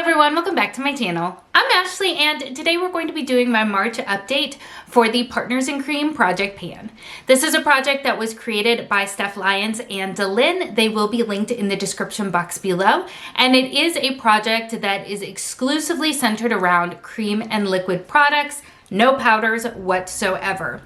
everyone, welcome back to my channel. I'm Ashley and today we're going to be doing my March update for the Partners in Cream project pan. This is a project that was created by Steph Lyons and Delyn. They will be linked in the description box below, and it is a project that is exclusively centered around cream and liquid products, no powders whatsoever.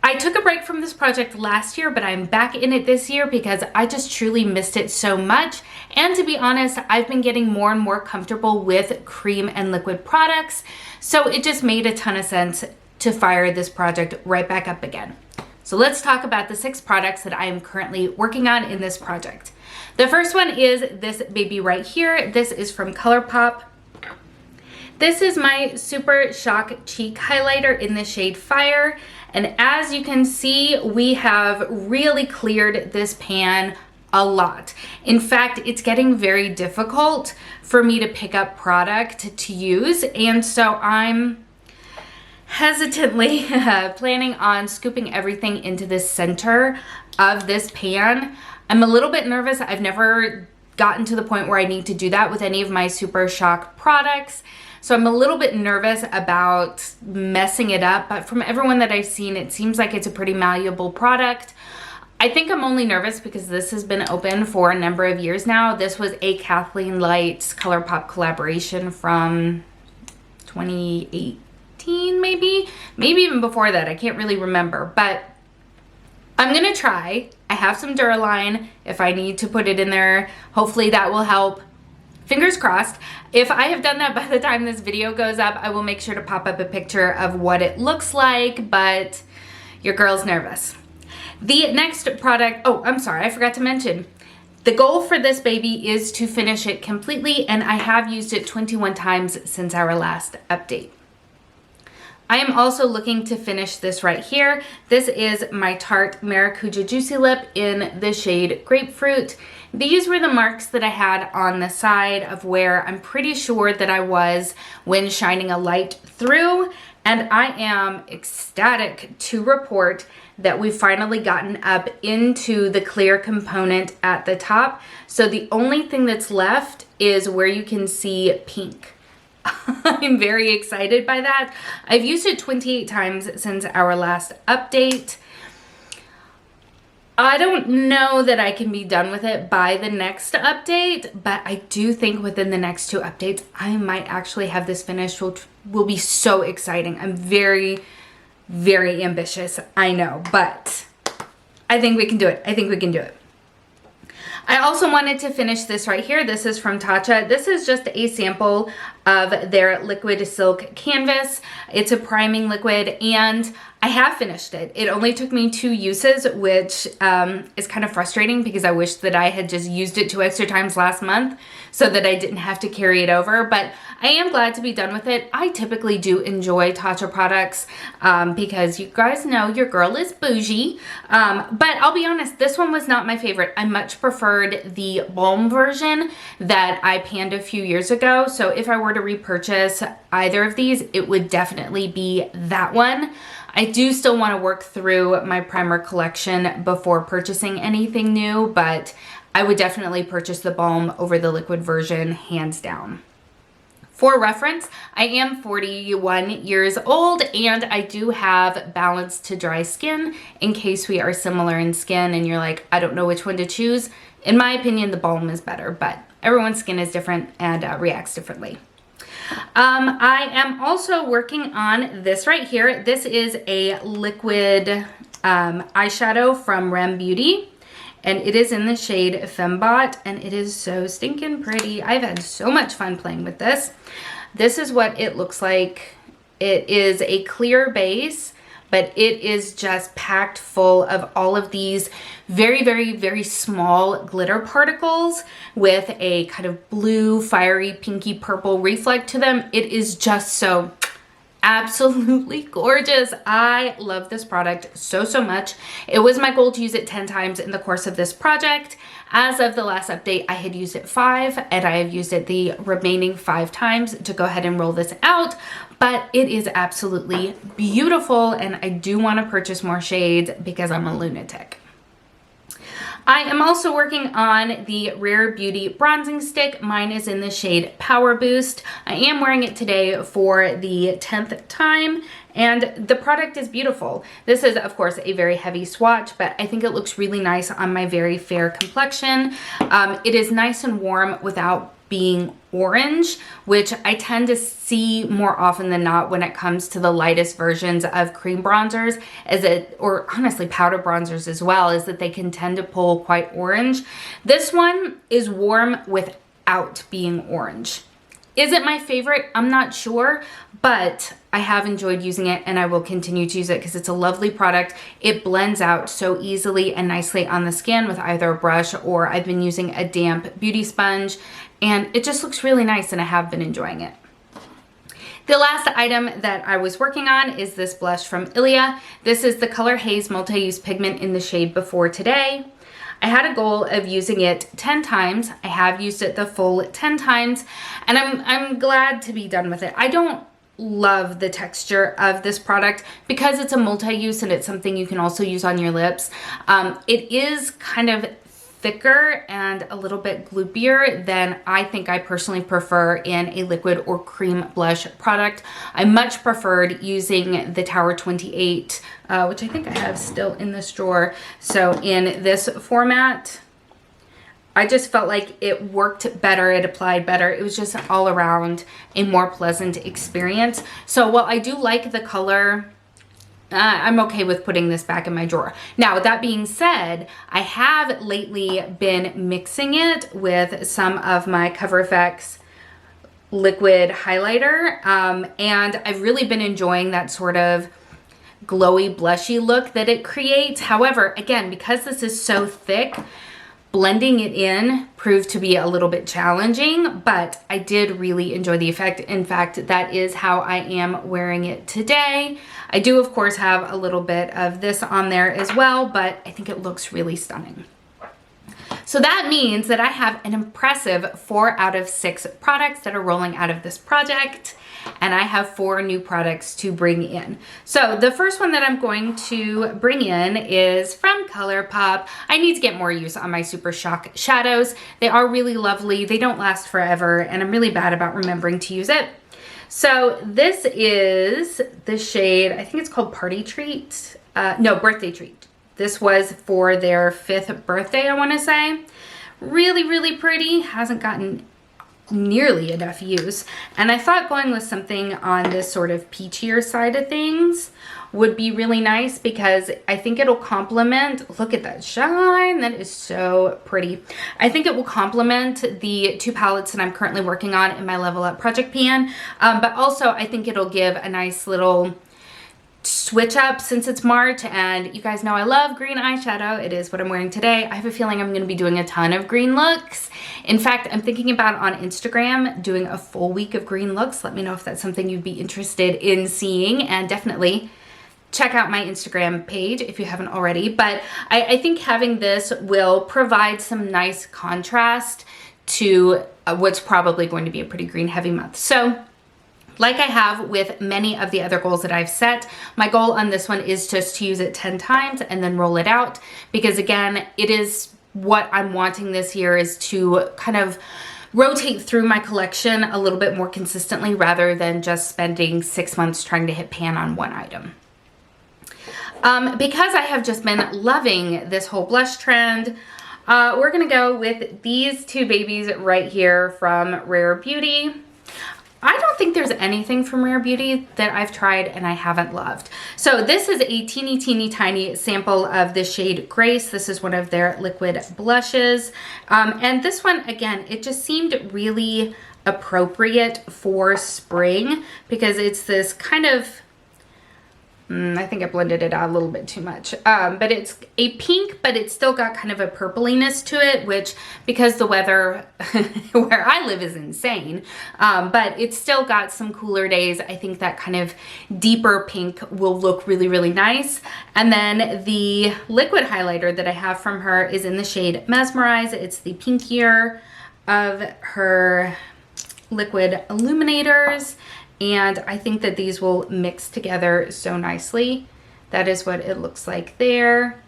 I took a break from this project last year, but I'm back in it this year because I just truly missed it so much. And to be honest, I've been getting more and more comfortable with cream and liquid products. So it just made a ton of sense to fire this project right back up again. So let's talk about the 6 products that I am currently working on in this project. The first one is this baby right here. This is from ColourPop. This is my Super Shock Cheek Highlighter in the shade Fire. And as you can see, we have really cleared this pan a lot. In fact, it's getting very difficult for me to pick up product to use. And so I'm hesitantly planning on scooping everything into the center of this pan. I'm a little bit nervous. I've never gotten to the point where I need to do that with any of my Super Shock products. So I'm a little bit nervous about messing it up, but from everyone that I've seen, it seems like it's a pretty malleable product. I think I'm only nervous because this has been open for a number of years now. This was a Kathleen Light's ColourPop collaboration from 2018, maybe even before that. I can't really remember, but I'm gonna try. I have some Duraline if I need to put it in there. Hopefully that will help. Fingers crossed. If I have done that by the time this video goes up, I will make sure to pop up a picture of what it looks like, but your girl's nervous. The next product, oh, I'm sorry, I forgot to mention. The goal for this baby is to finish it completely, and I have used it 21 times since our last update. I am also looking to finish this right here. This is my Tarte Maracuja Juicy Lip in the shade Grapefruit. These were the marks that I had on the side of where I'm pretty sure that I was when shining a light through, and I am ecstatic to report that we've finally gotten up into the clear component at the top. So the only thing that's left is where you can see pink. I'm very excited by that. I've used it 28 times since our last update. I don't know that I can be done with it by the next update, but I do think within the next 2 updates, I might actually have this finished, which will be so exciting. I'm very, very ambitious, I know, but I think we can do it. I think we can do it. I also wanted to finish this right here. This is from Tatcha. This is just a sample of their liquid silk canvas. It's a priming liquid and I have finished it. It only took me 2 uses, which is kind of frustrating because I wish that I had just used it 2 extra times last month so that I didn't have to carry it over, but I am glad to be done with it. I typically do enjoy Tatcha products because you guys know your girl is bougie, but I'll be honest, this one was not my favorite. I much preferred the balm version that I panned a few years ago, so if I were to repurchase either of these, it would definitely be that one. I do still want to work through my primer collection before purchasing anything new, but I would definitely purchase the balm over the liquid version, hands down. For reference, I am 41 years old and I do have balanced to dry skin in case we are similar in skin and you're like, I don't know which one to choose. In my opinion, the balm is better, but everyone's skin is different and reacts differently. I am also working on this right here. This is a liquid eyeshadow from Rem Beauty, and it is in the shade Fembot, and it is so stinking pretty. I've had so much fun playing with this. This is what it looks like. It is a clear base, but it is just packed full of all of these very, very, very small glitter particles with a kind of blue, fiery, pinky purple reflect to them. It is just so absolutely gorgeous. I love this product so, so much. It was my goal to use it 10 times in the course of this project. As of the last update, I had used it 5 and I have used it the remaining 5 times to go ahead and roll this out. But it is absolutely beautiful and I do want to purchase more shades because I'm a lunatic. I am also working on the Rare Beauty bronzing stick. Mine is in the shade Power Boost. I am wearing it today for the 10th time, and the product is beautiful. This is, of course, a very heavy swatch, but I think it looks really nice on my very fair complexion. It is nice and warm without being orange, which I tend to see more often than not when it comes to the lightest versions of cream bronzers, or honestly powder bronzers as well, is that they can tend to pull quite orange. This one is warm without being orange. Is it my favorite? I'm not sure, but I have enjoyed using it and I will continue to use it because it's a lovely product. It blends out so easily and nicely on the skin with either a brush, or I've been using a damp beauty sponge, and it just looks really nice and I have been enjoying it. The last item that I was working on is this blush from Ilia. This is the color Haze multi-use pigment in the shade Before Today. I had a goal of using it 10 times. I have used it the full 10 times, and I'm glad to be done with it. I don't love the texture of this product because it's a multi-use and it's something you can also use on your lips. It is kind of thicker and a little bit gloopier than I think I personally prefer in a liquid or cream blush product. I much preferred using the Tower 28, which I think I have still in this drawer. So in this format, I just felt like it worked better, it applied better. It was just all around a more pleasant experience. So while I do like the color, I'm okay with putting this back in my drawer. Now, with that being said, I have lately been mixing it with some of my Cover FX liquid highlighter, and I've really been enjoying that sort of glowy, blushy look that it creates. However, again, because this is so thick, blending it in proved to be a little bit challenging, but I did really enjoy the effect. In fact, that is how I am wearing it today. I do, of course, have a little bit of this on there as well, but I think it looks really stunning. So that means that I have an impressive 4 out of 6 products that are rolling out of this project, and I have 4 new products to bring in. So the first one that I'm going to bring in is from ColourPop. I need to get more use on my Super Shock shadows. They are really lovely. They don't last forever, and I'm really bad about remembering to use it. So this is the shade, I think it's called Party Treat. No, Birthday Treat. This was for their 5th birthday, I want to say. Really, really pretty. Hasn't gotten nearly enough use. And I thought going with something on this sort of peachier side of things would be really nice because I think it'll complement, look at that shine, that is so pretty. I think it will complement the 2 palettes that I'm currently working on in my Level Up project pan, but also I think it'll give a nice little switch up since it's March, and you guys know I love green eyeshadow. It is what I'm wearing today. I have a feeling I'm going to be doing a ton of green looks. In fact, I'm thinking about on Instagram doing a full week of green looks. Let me know if that's something you'd be interested in seeing, and definitely check out my Instagram page if you haven't already. But I think having this will provide some nice contrast to what's probably going to be a pretty green heavy month. So like I have with many of the other goals that I've set, my goal on this one is just to use it 10 times and then roll it out, because again, it is what I'm wanting this year, is to kind of rotate through my collection a little bit more consistently rather than just spending 6 months trying to hit pan on one item. Because I have just been loving this whole blush trend, we're gonna go with these 2 babies right here from Rare Beauty. I don't think there's anything from Rare Beauty that I've tried and I haven't loved. So this is a teeny tiny sample of the shade Grace. This is one of their liquid blushes. And this one, again, it just seemed really appropriate for spring because it's this kind of, I think I blended it out a little bit too much, but it's a pink, but it's still got kind of a purpliness to it, which, because the weather where I live is insane, but it's still got some cooler days. I think that kind of deeper pink will look really, really nice. And then the liquid highlighter that I have from her is in the shade Mesmerize. It's the pinkier of her liquid illuminators, and I think that these will mix together so nicely. That is what it looks like there.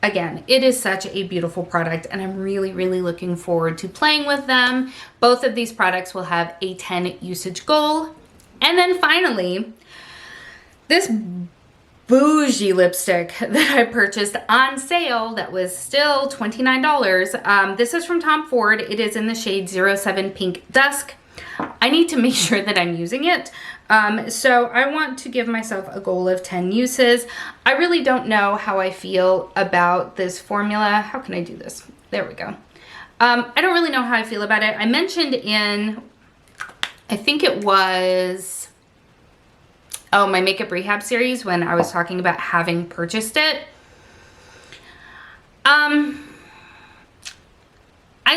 again, it is such a beautiful product, and I'm really, really looking forward to playing with them. Both of these products will have a 10 usage goal. And then finally, this bougie lipstick that I purchased on sale that was still $29. This is from Tom Ford. It is in the shade 07 Pink Dusk. I need to make sure that I'm using it. So I want to give myself a goal of 10 uses. I really don't know how I feel about this formula. How can I do this? There we go. I don't really know how I feel about it. I mentioned in, I think it was, oh, my Makeup Rehab series when I was talking about having purchased it. I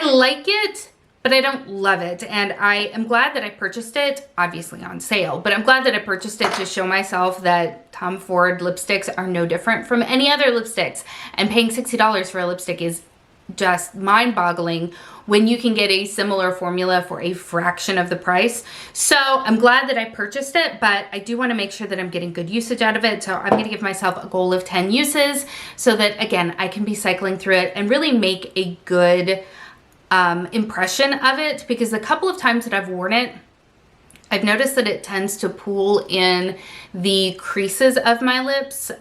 like it, but I don't love it. And I am glad that I purchased it, obviously on sale, but I'm glad that I purchased it to show myself that Tom Ford lipsticks are no different from any other lipsticks. And paying $60 for a lipstick is just mind-boggling when you can get a similar formula for a fraction of the price. So I'm glad that I purchased it, but I do want to make sure that I'm getting good usage out of it. So I'm going to give myself a goal of 10 uses so that, again, I can be cycling through it and really make a good impression of it, because a couple of times that I've worn it, I've noticed that it tends to pool in the creases of my lips,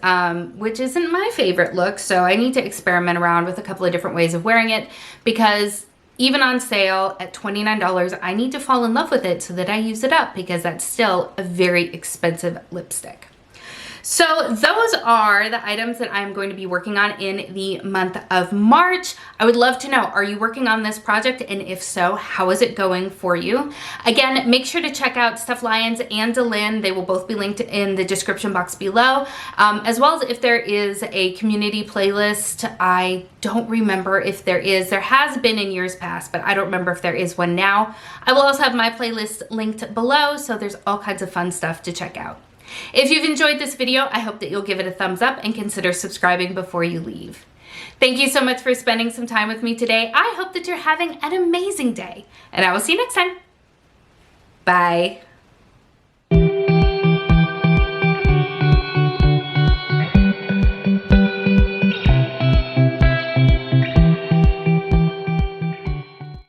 which isn't my favorite look. So I need to experiment around with a couple of different ways of wearing it, because even on sale at $29, I need to fall in love with it so that I use it up, because that's still a very expensive lipstick. So those are the items that I'm going to be working on in the month of March. I would love to know, are you working on this project? And if so, how is it going for you? Again, make sure to check out Steph Lyons and Delyn. They will both be linked in the description box below, as well as if there is a community playlist. I don't remember if there is. There has been in years past, but I don't remember if there is one now. I will also have my playlist linked below, so there's all kinds of fun stuff to check out. If you've enjoyed this video, I hope that you'll give it a thumbs up and consider subscribing before you leave. Thank you so much for spending some time with me today. I hope that you're having an amazing day, and I will see you next time. Bye.